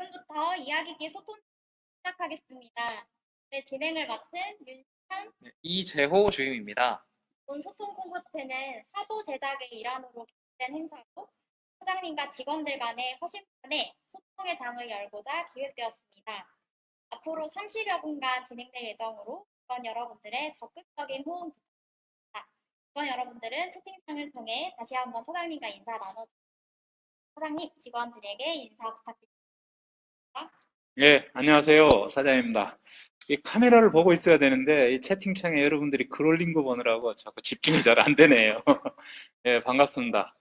지금부터 이야기기 소통 시작하겠습니다. 네, 진행을 맡은 윤찬. 이재호 주임입니다. 본 소통 콘서트는 사보 제작의 일환으로 기획된 행사로 사장님과 직원들 간의 허심탄회 소통의 장을 열고자 기획되었습니다. 앞으로 30여 분간 진행될 예정으로 직원 여러분들의 적극적인 호응 부탁드립니다. 직원 여러분들은 채팅창을 통해 다시 한번 사장님과 인사 나눠주세요. 사장님, 직원들에게 인사 부탁드립니다. 예, 안녕하세요. 사장입니다. 이 카메라를 보고 있어야 되는데, 이 채팅창에 여러분들이 글 올린 거 보느라고 자꾸 집중이 잘 안 되네요. 예, 반갑습니다.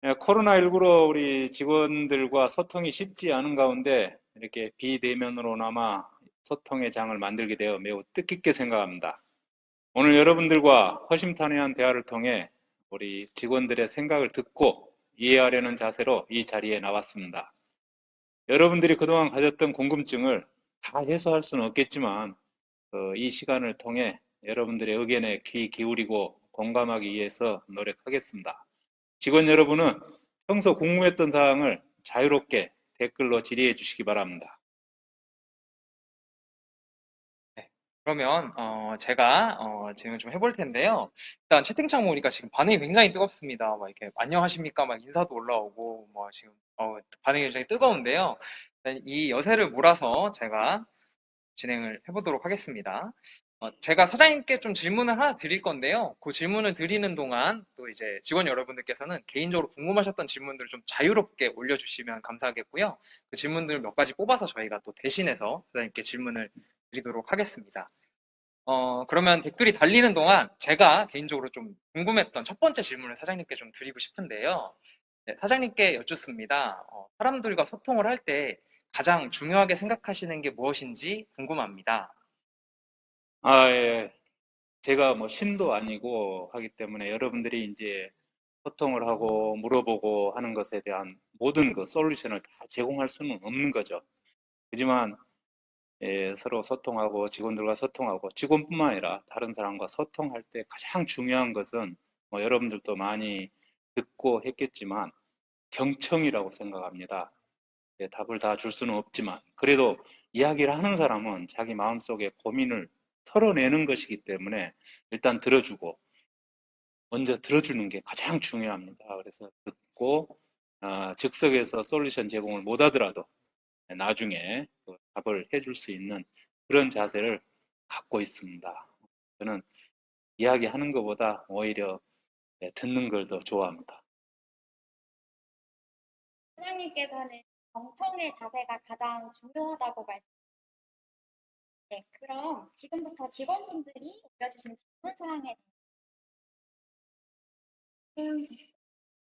예, 코로나19로 우리 직원들과 소통이 쉽지 않은 가운데, 이렇게 비대면으로나마 소통의 장을 만들게 되어 매우 뜻깊게 생각합니다. 오늘 여러분들과 허심탄회한 대화를 통해 우리 직원들의 생각을 듣고 이해하려는 자세로 이 자리에 나왔습니다. 여러분들이 그동안 가졌던 궁금증을 다 해소할 수는 없겠지만 이 시간을 통해 여러분들의 의견에 귀 기울이고 공감하기 위해서 노력하겠습니다. 직원 여러분은 평소 궁금했던 사항을 자유롭게 댓글로 질의해 주시기 바랍니다. 네, 그러면 제가 진행을 좀 해볼 텐데요. 일단 채팅창 보니까 지금 반응이 굉장히 뜨겁습니다. 막 이렇게 안녕하십니까 막 인사도 올라오고 뭐 지금 반응이 굉장히 뜨거운데요. 일단 이 여세를 몰아서 제가 진행을 해보도록 하겠습니다. 제가 사장님께 좀 질문을 하나 드릴 건데요. 그 질문을 드리는 동안 또 이제 직원 여러분들께서는 개인적으로 궁금하셨던 질문들을 좀 자유롭게 올려주시면 감사하겠고요. 그 질문들을 몇 가지 뽑아서 저희가 또 대신해서 사장님께 질문을 드리도록 하겠습니다. 그러면 댓글이 달리는 동안 제가 개인적으로 좀 궁금했던 첫 번째 질문을 사장님께 좀 드리고 싶은데요. 네, 사장님께 여쭙습니다. 사람들과 소통을 할 때 가장 중요하게 생각하시는 게 무엇인지 궁금합니다. 예. 제가 뭐 신도 아니고 하기 때문에 여러분들이 이제 소통을 하고 물어보고 하는 것에 대한 모든 그 솔루션을 다 제공할 수는 없는 거죠. 하지만 서로 소통하고 직원들과 소통하고 직원뿐만 아니라 다른 사람과 소통할 때 가장 중요한 것은 뭐 여러분들도 많이 듣고 했겠지만 경청이라고 생각합니다. 답을 다 줄 수는 없지만 그래도 이야기를 하는 사람은 자기 마음속에 고민을 털어내는 것이기 때문에 일단 들어주고 먼저 들어주는 게 가장 중요합니다. 그래서 듣고 즉석에서 솔루션 제공을 못 하더라도 나중에 답을 해줄 수 있는 그런 자세를 갖고 있습니다. 저는 이야기하는 것보다 오히려 듣는 걸 더 좋아합니다. 사장님께서는 경청의 자세가 가장 중요하다고 네, 그럼 지금부터 직원분들이 올려주신 질문 사항에 대해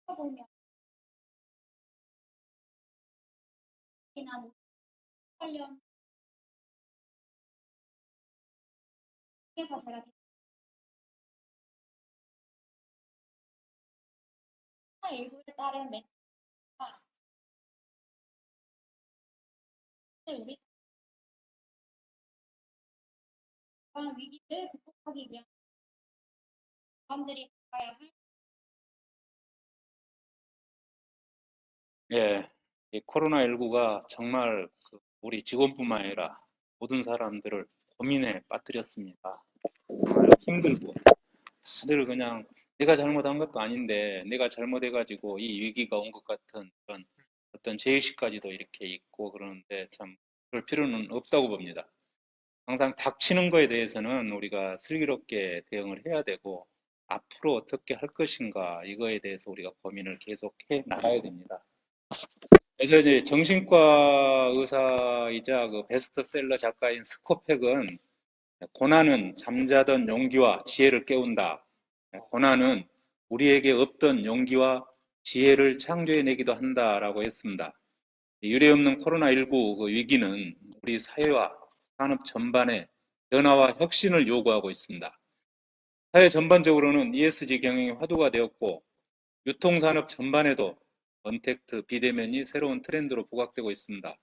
보면 관련 해서 제가 일부에 따른 멘트가 우리 그런 위기를 극복하기 위한 사람들이 가야 할 예, 이 코로나19가 정말 우리 직원뿐만 아니라 모든 사람들을 고민에 빠뜨렸습니다. 정말 힘들고 다들 그냥 내가 잘못한 것도 아닌데 내가 잘못해가지고 이 위기가 온 것 같은 그런 어떤 죄의식까지도 이렇게 있고 그러는데 참 그럴 필요는 없다고 봅니다. 항상 닥치는 거에 대해서는 우리가 슬기롭게 대응을 해야 되고 앞으로 어떻게 할 것인가 이거에 대해서 우리가 고민을 계속해 나가야 됩니다. 그래서 이제 정신과 의사이자 그 베스트셀러 작가인 스코펙은 고난은 잠자던 용기와 지혜를 깨운다. 고난은 우리에게 없던 용기와 지혜를 창조해내기도 한다라고 했습니다. 유례없는 코로나19 그 위기는 우리 사회와 산업 전반에 변화와 혁신을 요구하고 있습니다. 사회 전반적으로는 ESG 경영이 화두가 되었고 유통산업 전반에도 언택트, 비대면이 새로운 트렌드로 부각되고 있습니다.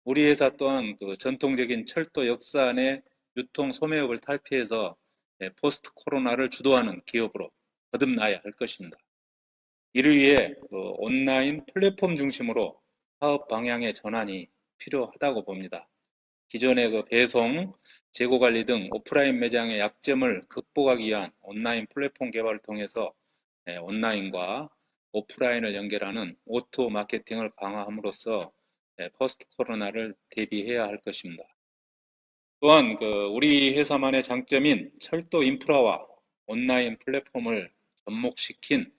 우리 회사 또한 그 전통적인 철도 역사 안에 유통 소매업을 탈피해서 포스트 코로나를 주도하는 기업으로 거듭나야 할 것입니다. 이를 위해 그 온라인 플랫폼 중심으로 사업 방향의 전환이 필요하다고 봅니다. 기존의 그 배송, 재고 관리 등 오프라인 매장의 약점을 극복하기 위한 온라인 플랫폼 개발을 통해서 온라인과 오프라인을 연결하는 오토 마케팅을 강화함으로써 포스트 코로나를 대비해야 할 것입니다. 또한 우리 회사만의 장점인 철도 인프라와 온라인 플랫폼을 접목시킨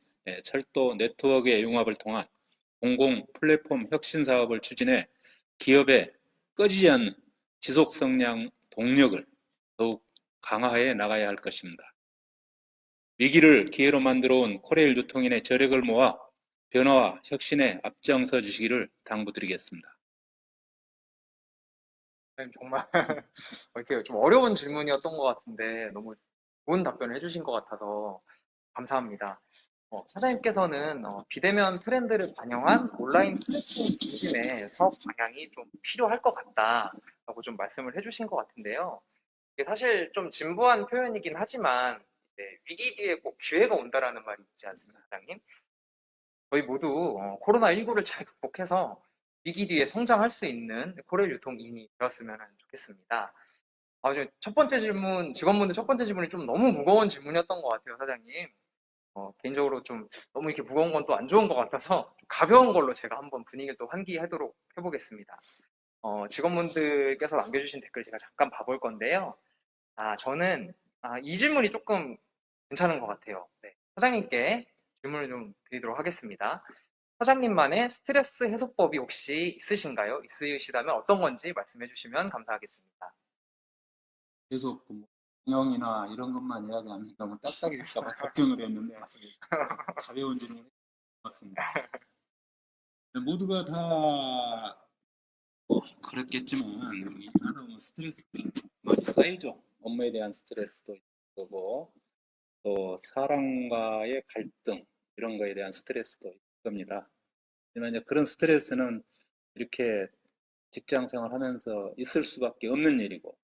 철도 네트워크의 융합을 통한 공공 플랫폼 혁신 사업을 추진해 기업의 꺼지지 않는 지속 성장 동력을 더욱 강화해 나가야 할 것입니다. 위기를 기회로 만들어 온 코레일 유통인의 저력을 모아 변화와 혁신에 앞장서 주시기를 당부드리겠습니다. 선생님 정말 이렇게 좀 어려운 질문이었던 것 같은데 너무 좋은 답변을 해주신 것 같아서 감사합니다. 사장님께서는 비대면 트렌드를 반영한 온라인 플랫폼 중심의 사업 방향이 좀 필요할 것 같다라고 좀 말씀을 해주신 것 같은데요. 이게 사실 좀 진부한 표현이긴 하지만 이제 위기 뒤에 꼭 기회가 온다라는 말이 있지 않습니까, 사장님? 저희 모두 코로나19를 잘 극복해서 위기 뒤에 성장할 수 있는 코레일 유통인이 되었으면 좋겠습니다. 첫 번째 질문, 직원분들 첫 번째 질문이 좀 너무 무거운 질문이었던 것 같아요, 사장님. 개인적으로 좀 너무 이렇게 무거운 건 또 안 좋은 것 같아서 좀 가벼운 걸로 제가 한번 분위기를 또 환기하도록 해보겠습니다. 직원분들께서 남겨주신 댓글 제가 잠깐 봐볼 건데요. 저는 이 질문이 조금 괜찮은 것 같아요. 네, 사장님께 질문을 좀 드리도록 하겠습니다. 사장님만의 스트레스 해소법이 혹시 있으신가요? 있으시다면 어떤 건지 말씀해 주시면 감사하겠습니다. 계속 경영이나 이런 것만 이야기하면 너무 딱딱해질까 봐 걱정을 했는데 맞습니다. 가벼운 질문을 해봤습니다. 모두가 다 그렇겠지만 하다 보면 스트레스가 많이 쌓이죠. 업무에 대한 스트레스도 있을 거고 또 사람과의 갈등 이런 거에 대한 스트레스도 있을 겁니다. 하지만 이제 그런 스트레스는 이렇게 직장 생활하면서 있을 수밖에 없는 일이고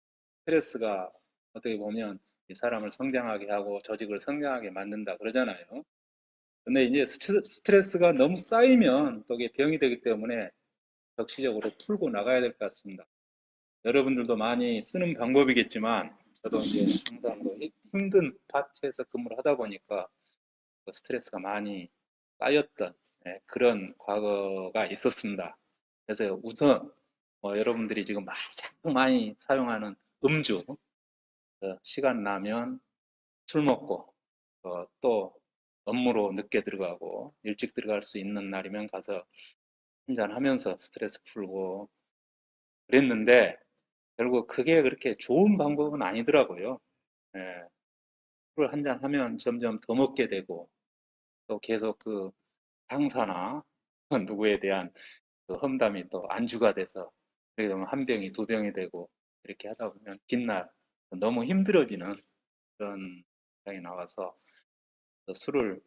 스트레스가 어떻게 보면 이 사람을 성장하게 하고 조직을 성장하게 만든다 그러잖아요. 근데 이제 스트레스가 너무 쌓이면 또 이게 병이 되기 때문에 적시적으로 풀고 나가야 될 것 같습니다. 여러분들도 많이 쓰는 방법이겠지만 저도 이제 항상 힘든 파트에서 근무를 하다 보니까 스트레스가 많이 쌓였던 그런 과거가 있었습니다. 그래서 우선 여러분들이 지금 자꾸 많이 사용하는 음주, 시간 나면 술 먹고 또 업무로 늦게 들어가고 일찍 들어갈 수 있는 날이면 가서 한잔 하면서 스트레스 풀고 그랬는데 결국 그게 그렇게 좋은 방법은 아니더라고요. 예, 술을 한잔 하면 점점 더 먹게 되고 또 계속 그 상사나 누구에 대한 그 험담이 또 안주가 돼서 그렇게 되면 한 병이 두 병이 되고 이렇게 하다 보면 뒷날 너무 힘들어지는 그런 상황이 나와서 술을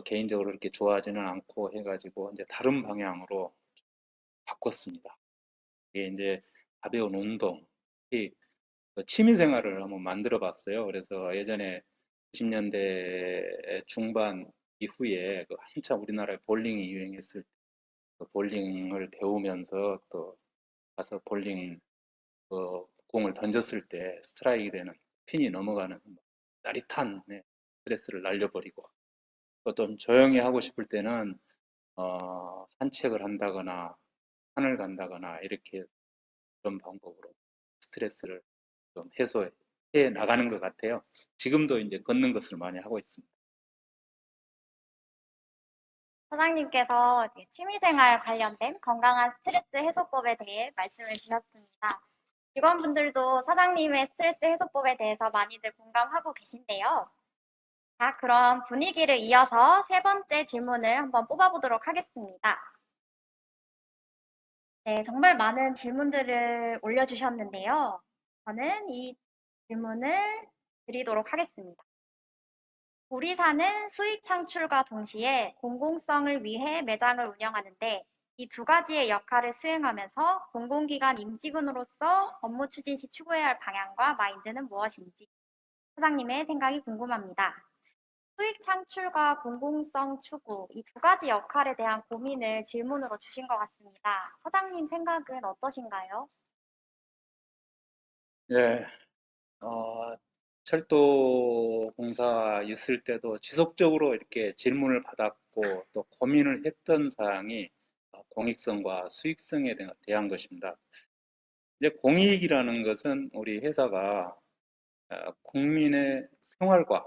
개인적으로 이렇게 좋아하지는 않고 해가지고 이제 다른 방향으로 바꿨습니다. 이게 이제 가벼운 운동, 취미 생활을 한번 만들어 봤어요. 그래서 예전에 90년대 중반 이후에 한참 우리나라에 볼링이 유행했을 때 볼링을 배우면서 또 가서 볼링 공을 던졌을 때 스트라이크 되는 핀이 넘어가는 짜릿한 스트레스를 날려버리고 또 좀 조용히 하고 싶을 때는 산책을 한다거나 산을 간다거나 이렇게 해서 그런 방법으로 스트레스를 좀 해소해 나가는 것 같아요. 지금도 이제 걷는 것을 많이 하고 있습니다. 사장님께서 취미생활 관련된 건강한 스트레스 해소법에 대해 말씀을 주셨습니다. 직원분들도 사장님의 스트레스 해소법에 대해서 많이들 공감하고 계신데요. 자, 그럼 분위기를 이어서 세 번째 질문을 한번 뽑아보도록 하겠습니다. 네, 정말 많은 질문들을 올려주셨는데요. 저는 이 질문을 드리도록 하겠습니다. 우리사는 수익 창출과 동시에 공공성을 위해 매장을 운영하는데 이 두 가지의 역할을 수행하면서 공공기관 임직원으로서 업무 추진 시 추구해야 할 방향과 마인드는 무엇인지 사장님의 생각이 궁금합니다. 수익 창출과 공공성 추구, 이 두 가지 역할에 대한 고민을 질문으로 주신 것 같습니다. 사장님 생각은 어떠신가요? 예, 철도 공사 있을 때도 지속적으로 이렇게 질문을 받았고 또 고민을 했던 사항이 공익성과 수익성에 대한 것입니다. 이제 공익이라는 것은 우리 회사가 국민의 생활과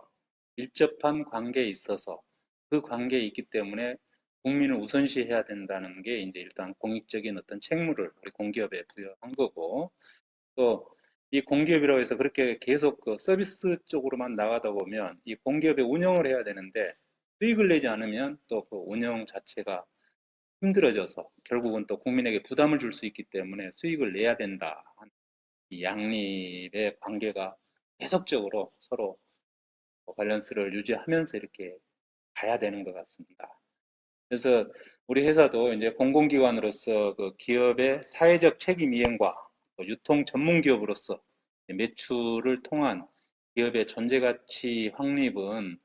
밀접한 관계에 있어서 그 관계에 있기 때문에 국민을 우선시해야 된다는 게 이제 일단 공익적인 어떤 책무를 우리 공기업에 부여한 거고, 또 이 공기업이라고 해서 그렇게 계속 그 서비스 쪽으로만 나가다 보면 이 공기업의 운영을 해야 되는데 수익을 내지 않으면 또 그 운영 자체가 힘들어져서 결국은 또 국민에게 부담을 줄 수 있기 때문에 수익을 내야 된다. 이 양립의 관계가 계속적으로 서로 밸런스를 유지하면서 이렇게 가야 되는 것 같습니다. 그래서 우리 회사도 이제 공공기관으로서 그 기업의 사회적 책임 이행과 유통 전문 기업으로서 매출을 통한 기업의 존재가치 확립은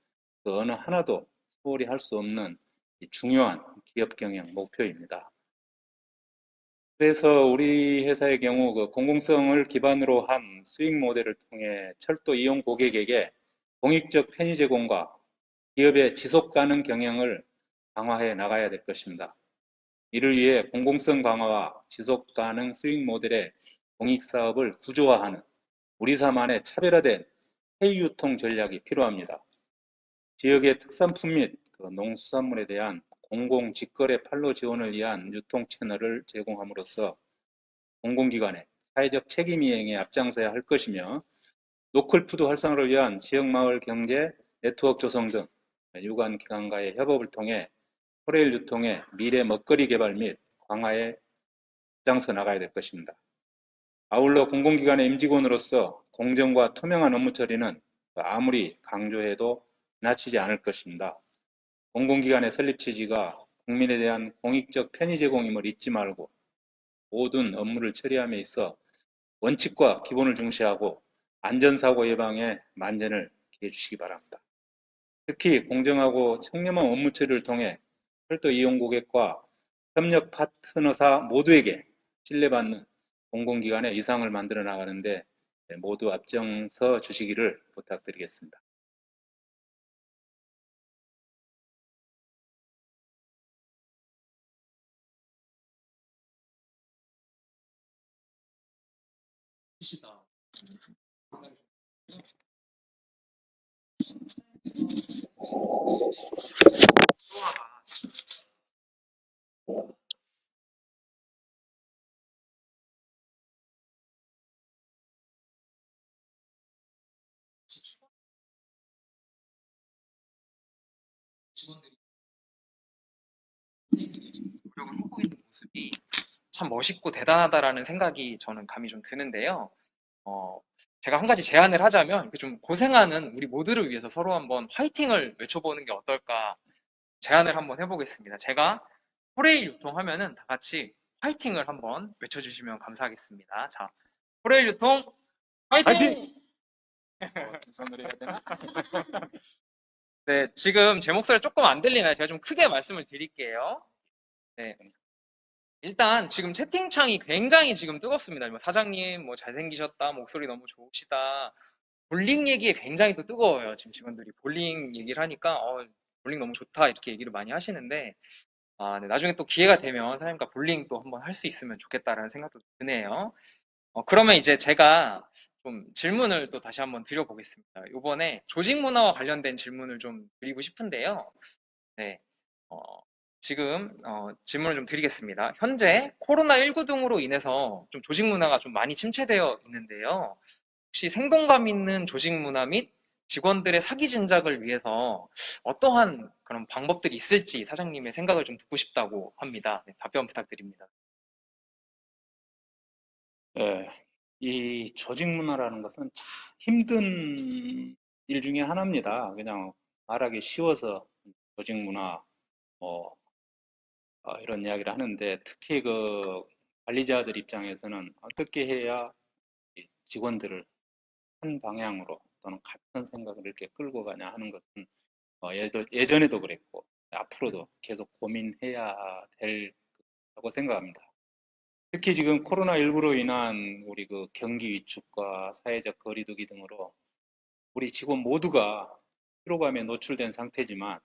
그 어느 하나도 소홀히 할 수 없는 중요한 기업 경영 목표입니다. 그래서 우리 회사의 경우 그 공공성을 기반으로 한 수익 모델을 통해 철도 이용 고객에게 공익적 편의 제공과 기업의 지속 가능 경영을 강화해 나가야 될 것입니다. 이를 위해 공공성 강화와 지속 가능 수익 모델의 공익 사업을 구조화하는 우리사만의 차별화된 해유통 전략이 필요합니다. 지역의 특산품 및 그 농수산물에 대한 공공 직거래 판로 지원을 위한 유통 채널을 제공함으로써 공공기관의 사회적 책임 이행에 앞장서야 할 것이며, 로컬푸드 활성화를 위한 지역마을 경제 네트워크 조성 등 유관 기관과의 협업을 통해 포레일 유통의 미래 먹거리 개발 및 강화에 앞장서 나가야 될 것입니다. 아울러 공공기관의 임직원으로서 공정과 투명한 업무 처리는 아무리 강조해도 지나치지 않을 것입니다. 공공기관의 설립 취지가 국민에 대한 공익적 편의 제공임을 잊지 말고 모든 업무를 처리함에 있어 원칙과 기본을 중시하고 안전사고 예방에 만전을 기해 주시기 바랍니다. 특히 공정하고 청렴한 업무 처리를 통해 철도 이용 고객과 협력 파트너사 모두에게 신뢰받는 공공기관의 이상을 만들어 나가는데 모두 앞장서 주시기를 부탁드리겠습니다. 노력을 하고 있는 모습이 참 멋있고 대단하다라는 생각이 저는 감이 좀 드는데요. 어, 제가 한 가지 제안을 하자면 이렇게 좀 고생하는 우리 모두를 위해서 서로 한번 화이팅을 외쳐보는 게 어떨까 제안을 한번 해보겠습니다. 제가 포레일 유통하면은 다 같이 화이팅을 한번 외쳐주시면 감사하겠습니다. 자, 포레일 유통 화이팅! 화이팅! 두 손으로 해야 되나? 네, 지금 제 목소리 조금 안 들리나요? 제가 좀 크게 말씀을 드릴게요. 네. 일단 지금 채팅창이 굉장히 지금 뜨겁습니다. 뭐 사장님 뭐 잘생기셨다, 목소리 너무 좋으시다. 볼링 얘기에 굉장히 또 뜨거워요. 지금 직원들이 볼링 얘기를 하니까 볼링 너무 좋다 이렇게 얘기를 많이 하시는데 네, 나중에 또 기회가 되면 사장님과 볼링 또 한번 할 수 있으면 좋겠다라는 생각도 드네요. 그러면 이제 제가 좀 질문을 또 다시 한번 드려보겠습니다. 이번에 조직 문화와 관련된 질문을 좀 드리고 싶은데요. 네. 어, 지금 질문을 좀 드리겠습니다. 현재 코로나19 등으로 인해서 좀 조직 문화가 좀 많이 침체되어 있는데요. 혹시 생동감 있는 조직 문화 및 직원들의 사기 진작을 위해서 어떠한 그런 방법들이 있을지 사장님의 생각을 좀 듣고 싶다고 합니다. 네, 답변 부탁드립니다. 예, 이 조직 문화라는 것은 참 힘든 일 중에 하나입니다. 그냥 말하기 쉬워서 조직 문화, 뭐, 이런 이야기를 하는데 특히 그 관리자들 입장에서는 어떻게 해야 이 직원들을 한 방향으로 또는 같은 생각을 이렇게 끌고 가냐 하는 것은 예전에도 그랬고 앞으로도 계속 고민해야 될 거라고 생각합니다. 특히 지금 코로나19로 인한 우리 그 경기 위축과 사회적 거리두기 등으로 우리 직원 모두가 피로감에 노출된 상태지만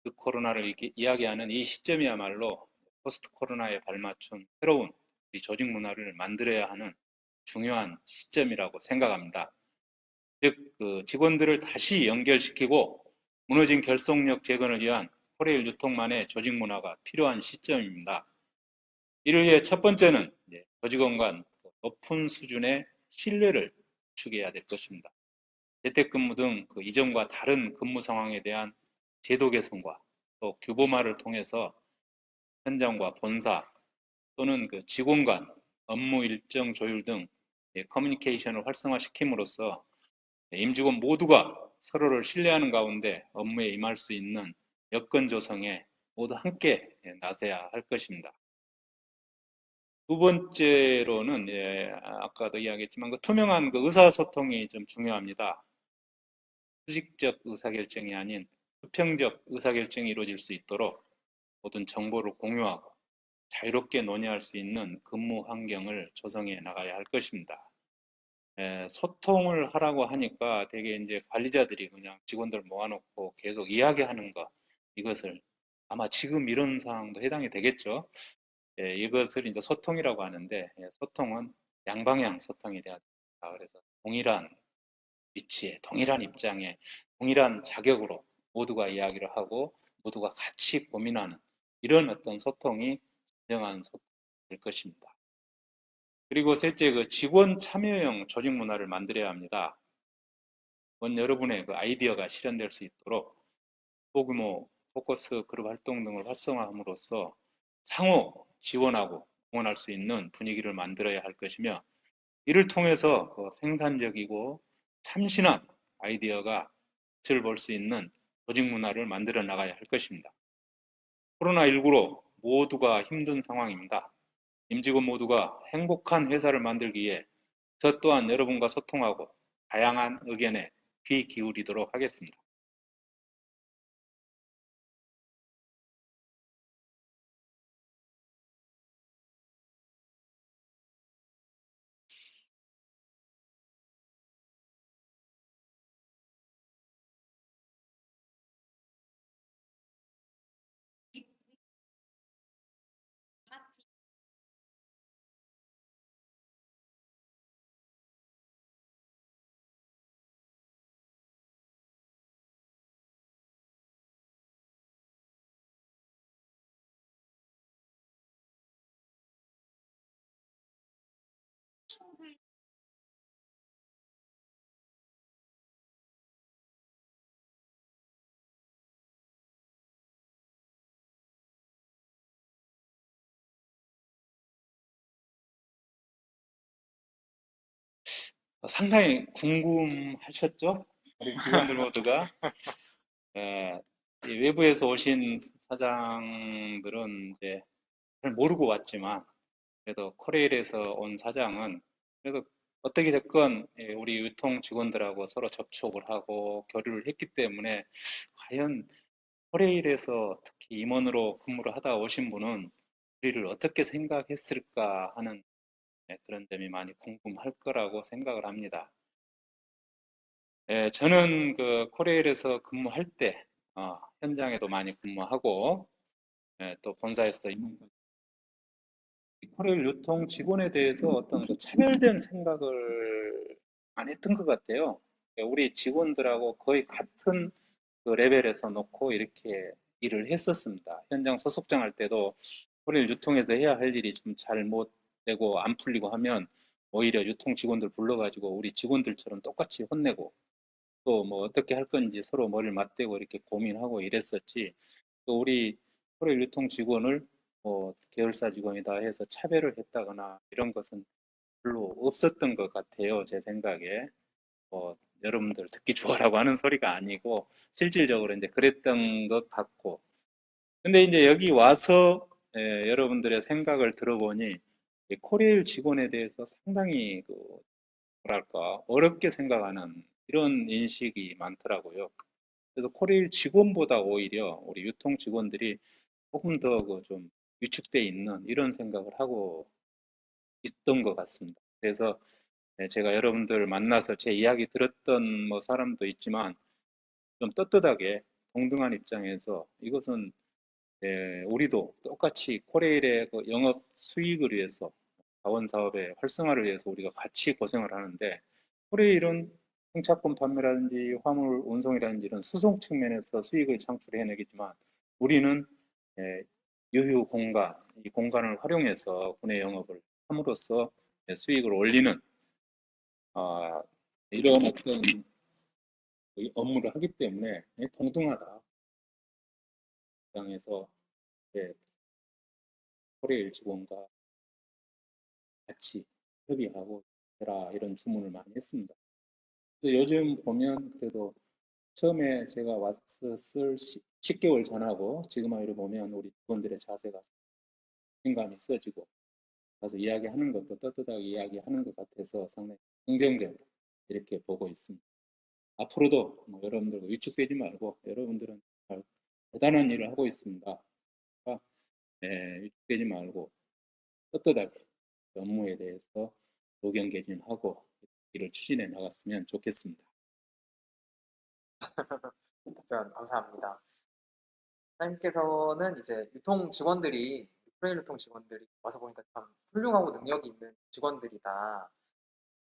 그 코로나를 이야기하는 이 시점이야말로 포스트 코로나에 발맞춘 새로운 우리 조직 문화를 만들어야 하는 중요한 시점이라고 생각합니다. 즉, 그 직원들을 다시 연결시키고 무너진 결속력 재건을 위한 코레일 유통만의 조직 문화가 필요한 시점입니다. 이를 위해 첫 번째는 조직원 간 높은 수준의 신뢰를 구축해야 될 것입니다. 재택근무 등 그 이전과 다른 근무 상황에 대한 제도 개선과 또 규범화를 통해서 현장과 본사 또는 그 직원 간 업무 일정 조율 등 커뮤니케이션을 활성화시킴으로써 임직원 모두가 서로를 신뢰하는 가운데 업무에 임할 수 있는 여건 조성에 모두 함께 나서야 할 것입니다. 두 번째로는 아까도 이야기했지만 그 투명한 그 의사소통이 좀 중요합니다. 수직적 의사결정이 아닌 수평적 의사결정이 이루어질 수 있도록 모든 정보를 공유하고 자유롭게 논의할 수 있는 근무 환경을 조성해 나가야 할 것입니다. 소통을 하라고 하니까 되게 이제 관리자들이 그냥 직원들 모아놓고 계속 이야기하는 것, 이것을 아마 지금 이런 상황도 해당이 되겠죠. 이것을 이제 소통이라고 하는데, 소통은 양방향 소통이 돼야 됩니다. 그래서 동일한 위치에, 동일한 입장에, 동일한 자격으로 모두가 이야기를 하고 모두가 같이 고민하는 이런 어떤 소통이 진정한 소통이 될 것입니다. 그리고 셋째, 그 직원 참여형 조직 문화를 만들어야 합니다. 여러분의 그 아이디어가 실현될 수 있도록 소규모 포커스 그룹 활동 등을 활성화함으로써 상호 지원하고 응원할 수 있는 분위기를 만들어야 할 것이며, 이를 통해서 생산적이고 참신한 아이디어가 빛을 볼 수 있는 조직 문화를 만들어 나가야 할 것입니다. 코로나19로 모두가 힘든 상황입니다. 임직원 모두가 행복한 회사를 만들기 위해 저 또한 여러분과 소통하고 다양한 의견에 귀 기울이도록 하겠습니다. 같이 총살 상당히 궁금하셨죠? 우리 직원들 모두가. 외부에서 오신 사장들은 이제 잘 모르고 왔지만, 그래도 코레일에서 온 사장은 그래도 어떻게 됐건 우리 유통 직원들하고 서로 접촉을 하고 교류를 했기 때문에 과연 코레일에서 특히 임원으로 근무를 하다 오신 분은 우리를 어떻게 생각했을까 하는 그런 점이 많이 궁금할 거라고 생각을 합니다. 저는 그 코레일에서 근무할 때 현장에도 많이 근무하고 또 본사에서 코레일 유통 직원에 대해서 어떤 그 차별된 생각을 안 했던 것 같아요. 우리 직원들하고 거의 같은 그 레벨에서 놓고 이렇게 일을 했었습니다. 현장 소속장 할 때도 코레일 유통에서 해야 할 일이 좀 잘못되고 안 풀리고 하면 오히려 유통 직원들 불러가지고 우리 직원들처럼 똑같이 혼내고 또 뭐 어떻게 할 건지 서로 머리를 맞대고 이렇게 고민하고 이랬었지. 또 우리 코레일 유통 직원을 뭐 계열사 직원이다 해서 차별을 했다거나 이런 것은 별로 없었던 것 같아요. 제 생각에. 뭐 여러분들 듣기 좋아라고 하는 소리가 아니고 실질적으로 이제 그랬던 것 같고. 근데 이제 여기 와서 여러분들의 생각을 들어보니 이 코레일 직원에 대해서 상당히 그 뭐랄까 어렵게 생각하는 이런 인식이 많더라고요. 그래서 코레일 직원보다 오히려 우리 유통 직원들이 조금 더 그 좀 위축돼 있는 이런 생각을 하고 있던 것 같습니다. 그래서 제가 여러분들 만나서 제 이야기 들었던 뭐 사람도 있지만 좀 떳떳하게 동등한 입장에서 이것은 우리도 똑같이 코레일의 그 영업 수익을 위해서 자원 사업의 활성화를 위해서 우리가 같이 고생을 하는데 코레일은 행차권 판매라든지 화물 운송이라든지 이런 수송 측면에서 수익을 창출해내겠지만 우리는 유휴 공간, 이 공간을 활용해서 국내 영업을 함으로써 수익을 올리는 이런 어떤 업무를 하기 때문에 동등하다 입장에서 코레일 직원과 같이 협의하고 해라 이런 주문을 많이 했습니다. 요즘 보면 그래도 처음에 제가 왔을 10개월 전하고 지금 하기로 보면 우리 직원들의 자세가 긴감이 써지고 가서 이야기하는 것도 떳떳하게 이야기하는 것 같아서 상당히 긍정적으로 이렇게 보고 있습니다. 앞으로도 뭐 여러분들 위축되지 말고 여러분들은 대단한 일을 하고 있습니다. 위축되지 말고 떳떳하게 업무에 대해서 노경개진하고 일을 추진해 나갔으면 좋겠습니다. 답변 감사합니다. 사장님께서는 이제 유통 직원들이, 프레일 유통 직원들이 와서 보니까 참 훌륭하고 능력이 있는 직원들이다.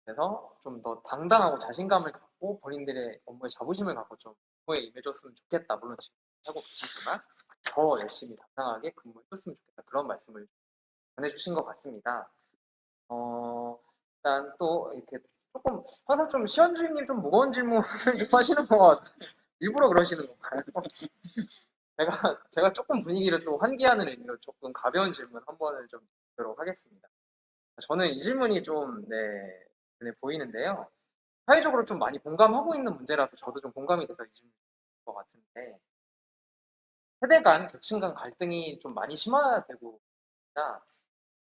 그래서 좀 더 당당하고 자신감을 갖고 본인들의 업무에 자부심을 갖고 좀 업무에 임해줬으면 좋겠다. 물론 지금 하고 계시지만 더 열심히 당당하게 근무해줬으면 좋겠다. 그런 말씀을 전해주신 것 같습니다. 일단 또 이렇게 조금 항상 좀 시원주임님 좀 무거운 질문을 하시는 것 같아요. 일부러 그러시는 건가요? 제가 조금 분위기를 또 환기하는 의미로 조금 가벼운 질문 한 번을 좀 드리도록 하겠습니다. 저는 이 질문이 좀, 눈에 보이는데요. 사회적으로 좀 많이 공감하고 있는 문제라서 저도 좀 공감이 돼서 이 질문 드린 것 같은데, 세대 간, 계층 간 갈등이 좀 많이 심화되고 있다.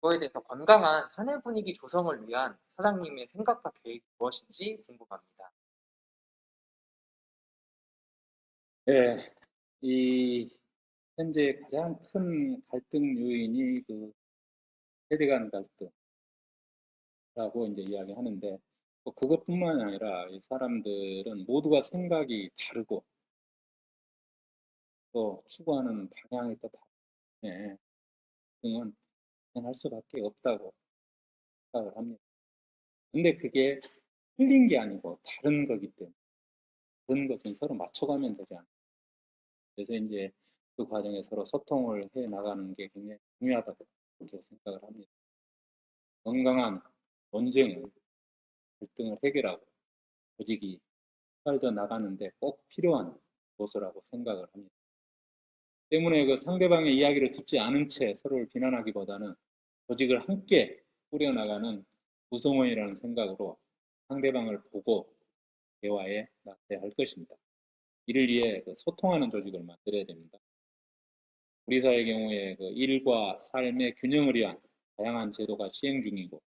그거에 대해서 건강한 사내 분위기 조성을 위한 사장님의 생각과 계획이 무엇인지 궁금합니다. 네, 이 현재 가장 큰 갈등 요인이 그 세대 간 갈등이라고 이제 이야기하는데 또 그것뿐만 아니라 이 사람들은 모두가 생각이 다르고 또 추구하는 방향이 또 다르네. 등은 할 수밖에 없다고 생각을 합니다. 근데 그게 틀린 게 아니고 다른 거기 때문에 그런 것은 서로 맞춰가면 되지 않나. 그래서 이제 그 과정에 서로 소통을 해 나가는 게 굉장히 중요하다고 그렇게 생각을 합니다. 건강한 논쟁은 갈등을 해결하고 조직이 살더 나가는데 꼭 필요한 요소라고 생각을 합니다. 때문에 그 상대방의 이야기를 듣지 않은 채 서로를 비난하기보다는 조직을 함께 꾸려나가는 구성원이라는 생각으로 상대방을 보고 대화에 나서야 할 것입니다. 이를 위해 그 소통하는 조직을 만들어야 됩니다. 우리 사회의 경우에 그 일과 삶의 균형을 위한 다양한 제도가 시행 중이고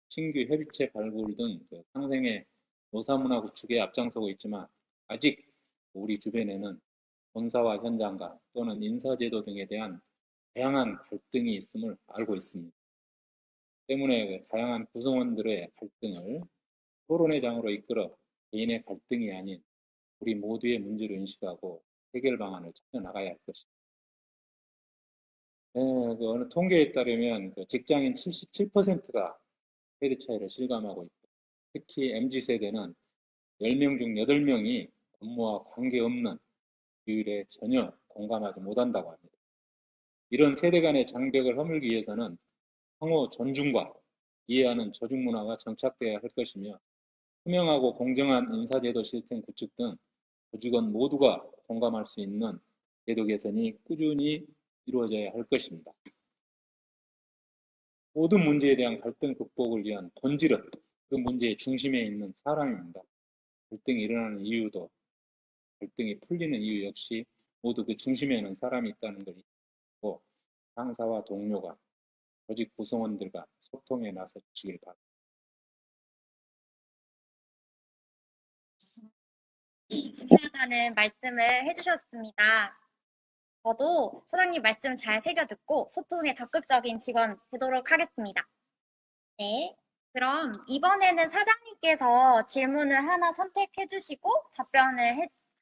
신규 협의체 발굴 등 그 상생의 노사문화 구축에 앞장서고 있지만 아직 우리 주변에는 본사와 현장과 또는 인사제도 등에 대한 다양한 갈등이 있음을 알고 있습니다. 때문에 그 다양한 구성원들의 갈등을 토론의 장으로 이끌어 개인의 갈등이 아닌 우리 모두의 문제로 인식하고 해결 방안을 찾아 나가야 할 것입니다. 그 어느 통계에 따르면 그 직장인 77%가 세대 차이를 실감하고 있고 특히 MZ세대는 10명 중 8명이 업무와 관계없는 비율에 전혀 공감하지 못한다고 합니다. 이런 세대 간의 장벽을 허물기 위해서는 상호 존중과 이해하는 조직 문화가 정착되어야 할 것이며 투명하고 공정한 인사제도 시스템 구축 등 조직원 모두가 공감할 수 있는 제도 개선이 꾸준히 이루어져야 할 것입니다. 모든 문제에 대한 갈등 극복을 위한 본질은 그 문제의 중심에 있는 사람입니다. 갈등이 일어나는 이유도 갈등이 풀리는 이유 역시 모두 그 중심에는 사람이 있다는 걸 잊고 상사와 동료가 조직 구성원들과 소통에 나서 주시길 바랍니다. 중요하다는 말씀을 해주셨습니다. 저도 사장님 말씀 잘 새겨 듣고 소통에 적극적인 직원 되도록 하겠습니다. 네. 그럼 이번에는 사장님께서 질문을 하나 선택해 주시고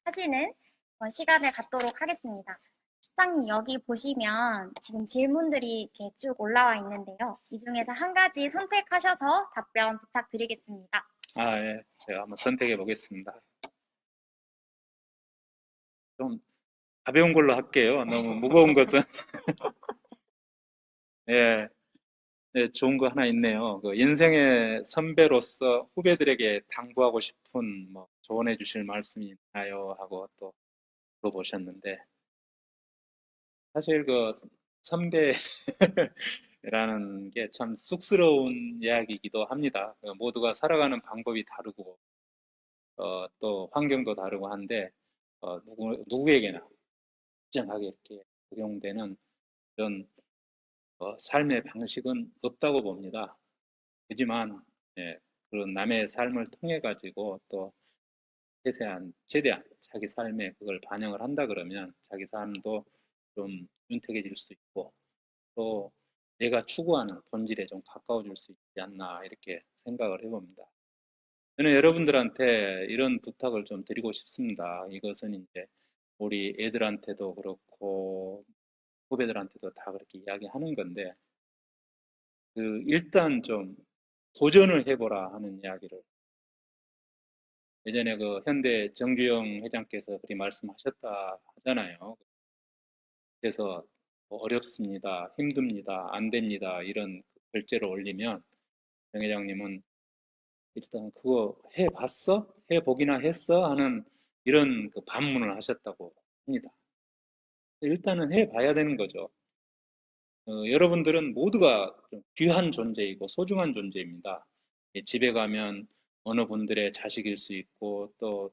하시는 그런 시간을 갖도록 하겠습니다. 사장님 여기 보시면 지금 질문들이 이렇게 쭉 올라와 있는데요. 이 중에서 한 가지 선택하셔서 답변 부탁드리겠습니다. 예. 제가 한번 선택해 보겠습니다. 좀 가벼운 걸로 할게요. 너무 무거운 것은. 예. 네, 좋은 거 하나 있네요. 그 인생의 선배로서 후배들에게 당부하고 싶은 뭐 조언해 주실 말씀이 있나요? 하고 또 물어보셨는데, 사실 그 선배라는 게 참 쑥스러운 이야기이기도 합니다. 모두가 살아가는 방법이 다르고, 또 환경도 다르고 한데, 누구에게나 일정하게 이렇게 적용되는 이런 삶의 방식은 없다고 봅니다. 하지만 예, 그런 남의 삶을 통해 가지고 또 최대한 자기 삶에 그걸 반영을 한다 그러면 자기 삶도 좀 윤택해질 수 있고 또 내가 추구하는 본질에 좀 가까워질 수 있지 않나 이렇게 생각을 해봅니다. 저는 여러분들한테 이런 부탁을 좀 드리고 싶습니다. 이것은 이제 우리 애들한테도 그렇고 후배들한테도 다 그렇게 이야기하는 건데 일단 좀 도전을 해보라 하는 이야기를 예전에 그 현대 정주영 회장께서 그리 말씀하셨다 하잖아요. 그래서 뭐 어렵습니다, 힘듭니다, 안 됩니다 이런 글자를 올리면 정 회장님은 일단 그거 해봤어? 해보기나 했어? 하는 이런 그 반문을 하셨다고 합니다. 일단은 해봐야 되는 거죠. 여러분들은 모두가 좀 귀한 존재이고 소중한 존재입니다. 집에 가면 어느 분들의 자식일 수 있고 또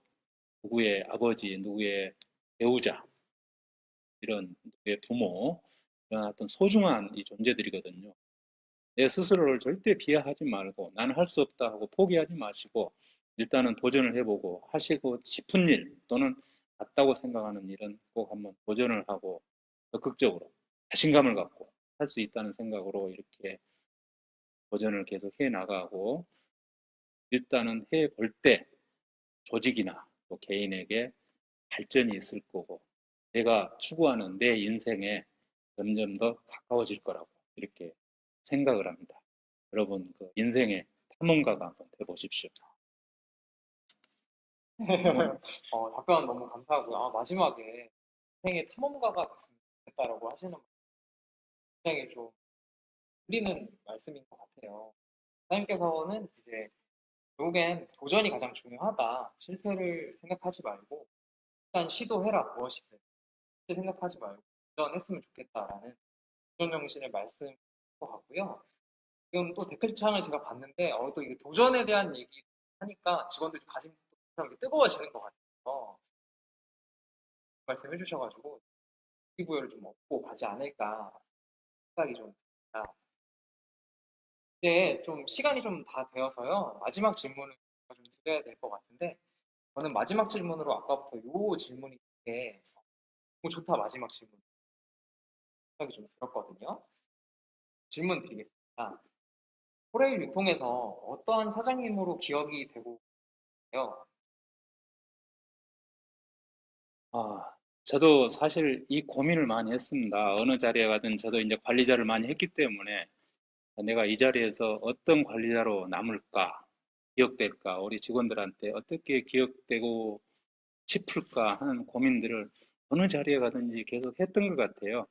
누구의 아버지, 누구의 배우자, 이런 누구의 부모, 이런 어떤 소중한 이 존재들이거든요. 내 스스로를 절대 비하하지 말고 나는 할 수 없다 하고 포기하지 마시고 일단은 도전을 해보고 하시고 싶은 일 또는 맞다고 생각하는 일은 꼭 한번 도전을 하고 적극적으로 자신감을 갖고 할 수 있다는 생각으로 이렇게 도전을 계속 해 나가고 일단은 해 볼 때 조직이나 또 개인에게 발전이 있을 거고 내가 추구하는 내 인생에 점점 더 가까워질 거라고 이렇게 생각을 합니다. 여러분 그 인생의 탐험가가 한번 해보십시오. 답변 너무 감사하고요. 마지막에 인생의 탐험가가 됐다라고 하시는 말 굉장히 좀 울리는 말씀인 것 같아요. 사장님께서는 이제 결국엔 도전이 가장 중요하다. 실패를 생각하지 말고 일단 시도해라 무엇이든 실패 생각하지 말고 도전했으면 좋겠다라는 도전 정신을 말씀하신 것 같고요. 지금 또 댓글창을 제가 봤는데 또 이게 도전에 대한 얘기 하니까 직원들이 가슴이 뜨거워지는 것 같아요. 말씀해 주셔가지고 동기부여를 좀 얻고 가지 않을까 생각이 좀 듭니다. 이제 좀 시간이 좀 다 되어서요. 마지막 질문을 좀 드려야 될 것 같은데 저는 마지막 질문으로 아까부터 요 질문이 되게 너무 좋다 마지막 질문 생각이 좀 들었거든요. 질문 드리겠습니다. 코레일 유통에서 어떠한 사장님으로 기억이 되고 있나요? 저도 사실 이 고민을 많이 했습니다. 어느 자리에 가든 저도 이제 관리자를 많이 했기 때문에 내가 이 자리에서 어떤 관리자로 남을까, 기억될까, 우리 직원들한테 어떻게 기억되고 싶을까 하는 고민들을 어느 자리에 가든지 계속 했던 것 같아요.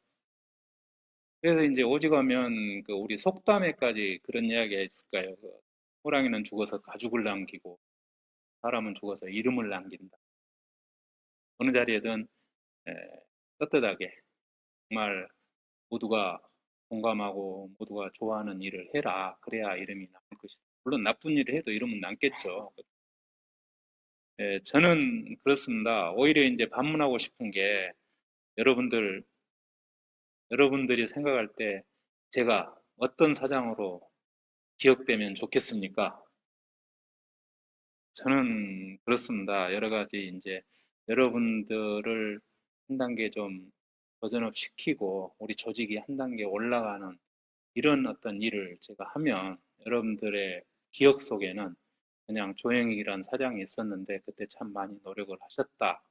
그래서 이제 오직하면 그 우리 속담에까지 그런 이야기가 있을까요? 호랑이는 죽어서 가죽을 남기고 사람은 죽어서 이름을 남긴다. 어느 자리에든 에, 떳떳하게 정말 모두가 공감하고 모두가 좋아하는 일을 해라. 그래야 이름이 남을 것이다. 물론 나쁜 일을 해도 이름은 남겠죠. 저는 그렇습니다. 오히려 이제 반문하고 싶은 게 여러분들이 생각할 때 제가 어떤 사장으로 기억되면 좋겠습니까? 저는 그렇습니다. 여러 가지 이제 여러분들을 한 단계 좀 버전업 시키고 우리 조직이 한 단계 올라가는 이런 어떤 일을 제가 하면 여러분들의 기억 속에는 그냥 조영익이란 사장이 있었는데 그때 참 많이 노력을 하셨다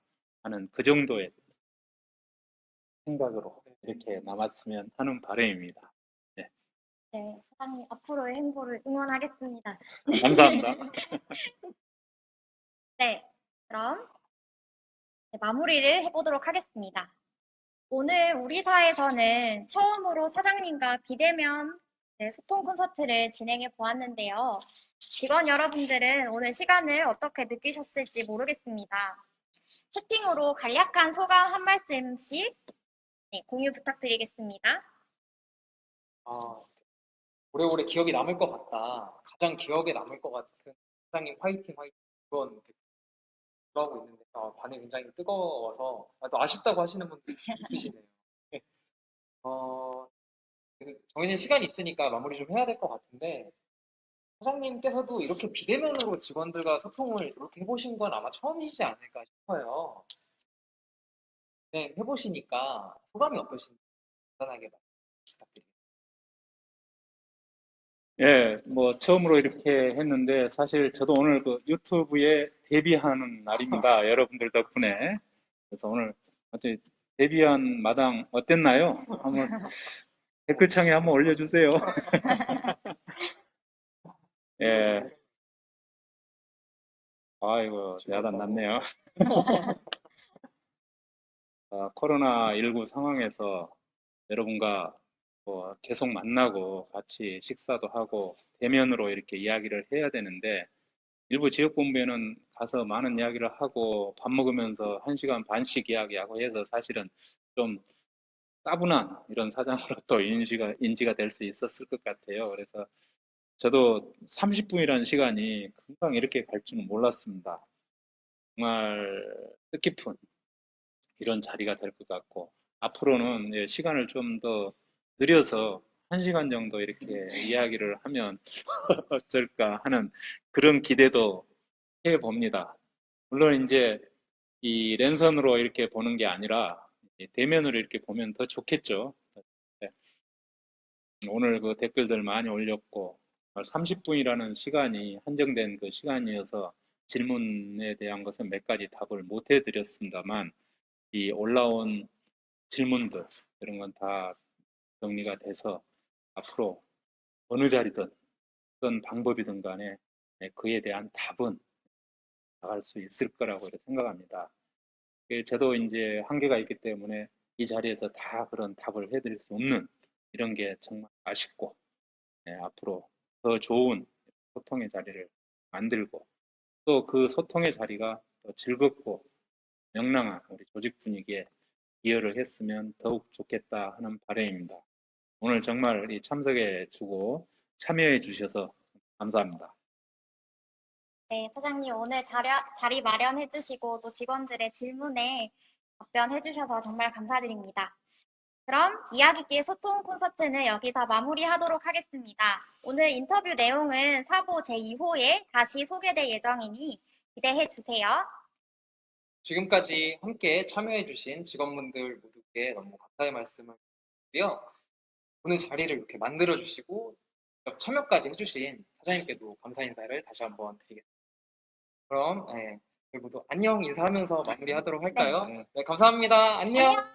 하는 그 정도의 생각으로 이렇게 남았으면 하는 바람입니다. 네, 네, 사장님 앞으로의 행보를 응원하겠습니다. 감사합니다. 네, 그럼 마무리를 해보도록 하겠습니다. 오늘 우리 사에서는 처음으로 사장님과 비대면 소통 콘서트를 진행해 보았는데요. 직원 여러분들은 오늘 시간을 어떻게 느끼셨을지 모르겠습니다. 채팅으로 간략한 소감 한 말씀씩 공유 부탁드리겠습니다. 아, 오래오래 기억이 남을 것 같다. 가장 기억에 남을 것 같은 사장님 화이팅 화이팅 그런 하고 있는데 반응이 굉장히 뜨거워서 또 아쉽다고 하시는 분들이 있으시네요. 어, 정해진 시간이 있으니까 마무리 좀 해야 될 것 같은데 사장님께서도 이렇게 비대면으로 직원들과 소통을 이렇게 해보신 건 아마 처음이시지 않을까 싶어요. 네, 해보시니까 소감이 어떠신지 간단하게 부탁드립니다. 예, 뭐 처음으로 이렇게 했는데 사실 저도 오늘 그 유튜브에 데뷔하는 날입니다. 여러분들 덕분에. 그래서 오늘 어째 데뷔한 마당 어땠나요? 한번 댓글창에 한번 올려주세요. 예, 아이고 야단 났네요. 코로나19 상황에서 여러분과 뭐 계속 만나고 같이 식사도 하고 대면으로 이렇게 이야기를 해야 되는데 일부 지역본부에는 가서 많은 이야기를 하고 밥 먹으면서 1시간 반씩 이야기하고 해서 사실은 좀 따분한 이런 사장으로 또 인지가 될 수 있었을 것 같아요. 그래서 저도 30분이라는 시간이 금방 이렇게 갈 줄은 몰랐습니다. 정말 뜻깊은 이런 자리가 될 것 같고 앞으로는 시간을 좀 더 늘려서 1시간 정도 이렇게 이야기를 하면 어쩔까 하는 그런 기대도 해봅니다. 물론 이제 이 랜선으로 이렇게 보는 게 아니라 대면으로 이렇게 보면 더 좋겠죠. 네. 오늘 그 댓글들 많이 올렸고 30분이라는 시간이 한정된 그 시간이어서 질문에 대한 것은 몇 가지 답을 못 해드렸습니다만 이 올라온 질문들 이런 건 다 정리가 돼서 앞으로 어느 자리든 어떤 방법이든 간에 그에 대한 답은 나갈 수 있을 거라고 생각합니다. 저도 이제 한계가 있기 때문에 이 자리에서 다 그런 답을 해드릴 수 없는 이런 게 정말 아쉽고 앞으로 더 좋은 소통의 자리를 만들고 또 그 소통의 자리가 더 즐겁고 명랑한 우리 조직 분위기에 기여를 했으면 더욱 좋겠다 하는 바람입니다. 오늘 정말 이 참석해 주고 참여해 주셔서 감사합니다. 네, 사장님 오늘 자리 마련해 주시고 또 직원들의 질문에 답변해 주셔서 정말 감사드립니다. 그럼 이야기길 소통 콘서트는 여기서 마무리하도록 하겠습니다. 오늘 인터뷰 내용은 사보 제2호에 다시 소개될 예정이니 기대해 주세요. 지금까지 함께 참여해주신 직원분들 모두께 너무 감사의 말씀을 드리고요. 오늘 자리를 이렇게 만들어주시고 참여까지 해주신 사장님께도 감사 인사를 다시 한번 드리겠습니다. 그럼 저희 모두 안녕 인사하면서 마무리하도록 할까요? 네, 감사합니다. 안녕.